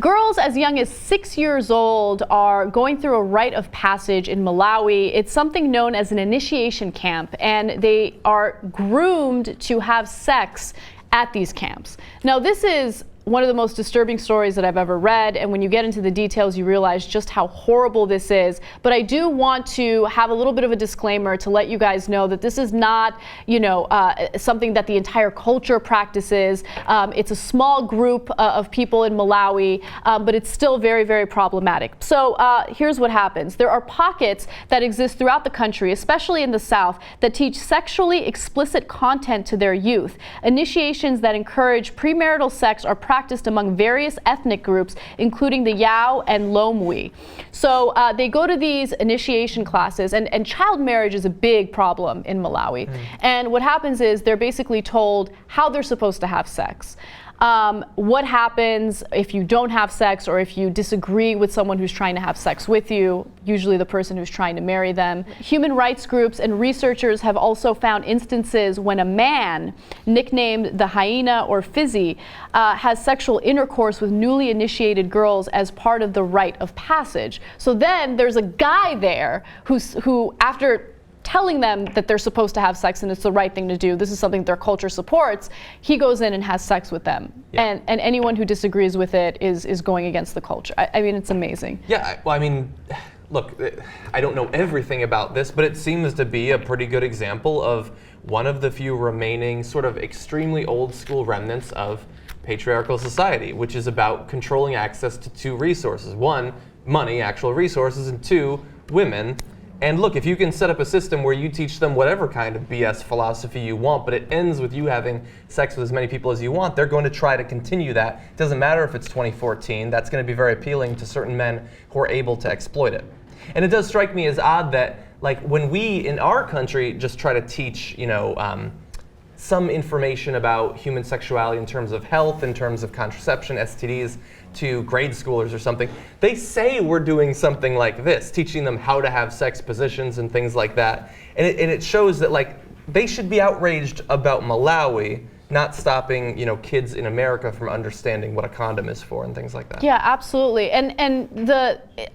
Girls as young as 6 years old are going through a rite of passage in Malawi. It's something known as an initiation camp, and they are groomed to have sex at these camps. Now, this is one of the most disturbing stories that I've ever read, and when you get into the details, you realize just how horrible this is. But I do want to have a little bit of a disclaimer to let you guys know that this is not, something that the entire culture practices. It's a small group of people in Malawi, but it's still very, very problematic. So here's what happens. There are pockets that exist throughout the country, especially in the South, that teach sexually explicit content to their youth. Initiations that encourage premarital sex are practiced among various ethnic groups, including the Yao and Lomwi. So they go to these initiation classes, and child marriage is a big problem in Malawi. And what happens is they're basically told how they're supposed to have sex. What happens if you don't have sex, or if you disagree with someone who's trying to have sex with you, usually the person who's trying to marry them. Human rights groups and researchers have also found instances when a man, nicknamed the hyena or Fizzy, has sexual intercourse with newly initiated girls as part of the rite of passage. So then there's a guy there who after telling them that they're supposed to have sex and it's the right thing to do, this is something their culture supports, he goes in and has sex with them. Yeah. And anyone who disagrees with it is going against the culture. I mean, it's amazing. Yeah, well, I mean, look, I don't know everything about this, but it seems to be a pretty good example of one of the few remaining sort of extremely old school remnants of patriarchal society, which is about controlling access to two resources. One, money, actual resources, and two, women. And look, if you can set up a system where you teach them whatever kind of BS philosophy you want, but it ends with you having sex with as many people as you want, they're going to try to continue that. It doesn't matter if it's 2014, that's going to be very appealing to certain men who are able to exploit it. And it does strike me as odd that, like, when we in our country just try to teach, some information about human sexuality in terms of health, in terms of contraception, STDs, to grade schoolers or something, they say we're doing something like this, teaching them how to have sex positions and things like that. And it shows that, like, they should be outraged about Malawi, not stopping, kids in America from understanding what a condom is for and things like that. Yeah, absolutely. And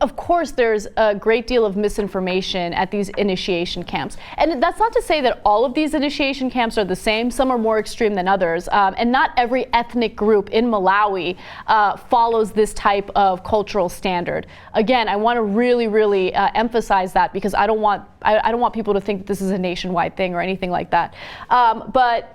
of course, there's a great deal of misinformation at these initiation camps. And that's not to say that all of these initiation camps are the same. Some are more extreme than others. And not every ethnic group in Malawi follows this type of cultural standard. Again, I want to really, really emphasize that, because I don't want people to think that this is a nationwide thing or anything like that. But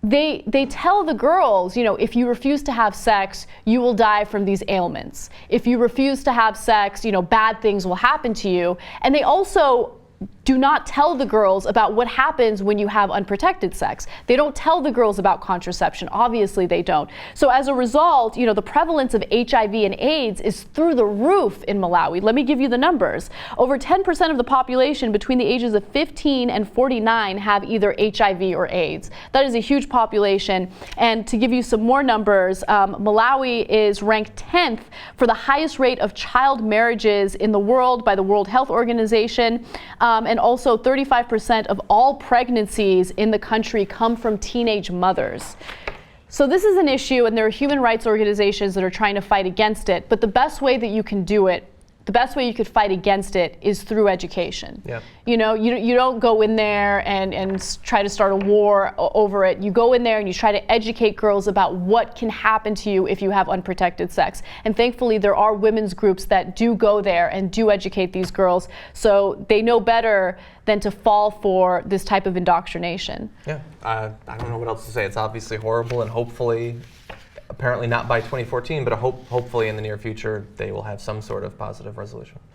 they tell the girls, if you refuse to have sex, you will die from these ailments. If you refuse to have sex, bad things will happen to you. And they also do not tell the girls about what happens when you have unprotected sex. They don't tell the girls about contraception. Obviously, they don't. So as a result, the prevalence of HIV and AIDS is through the roof in Malawi. Let me give you the numbers. Over 10% of the population between the ages of 15 and 49 have either HIV or AIDS. That is a huge population. And to give you some more numbers, Malawi is ranked 10th for the highest rate of child marriages in the world by the World Health Organization. And also 35% of all pregnancies in the country come from teenage mothers. So this is an issue, and there are human rights organizations that are trying to fight against it. But the best way that you can do it, the best way you could fight against it, is through education. Yeah. You don't go in there and try to start a war over it. You go in there and you try to educate girls about what can happen to you if you have unprotected sex. And thankfully, there are women's groups that do go there and do educate these girls, so they know better than to fall for this type of indoctrination. Yeah, I don't know what else to say. It's obviously horrible, and hopefully, apparently not by 2014, but hopefully in the near future, they will have some sort of positive resolution.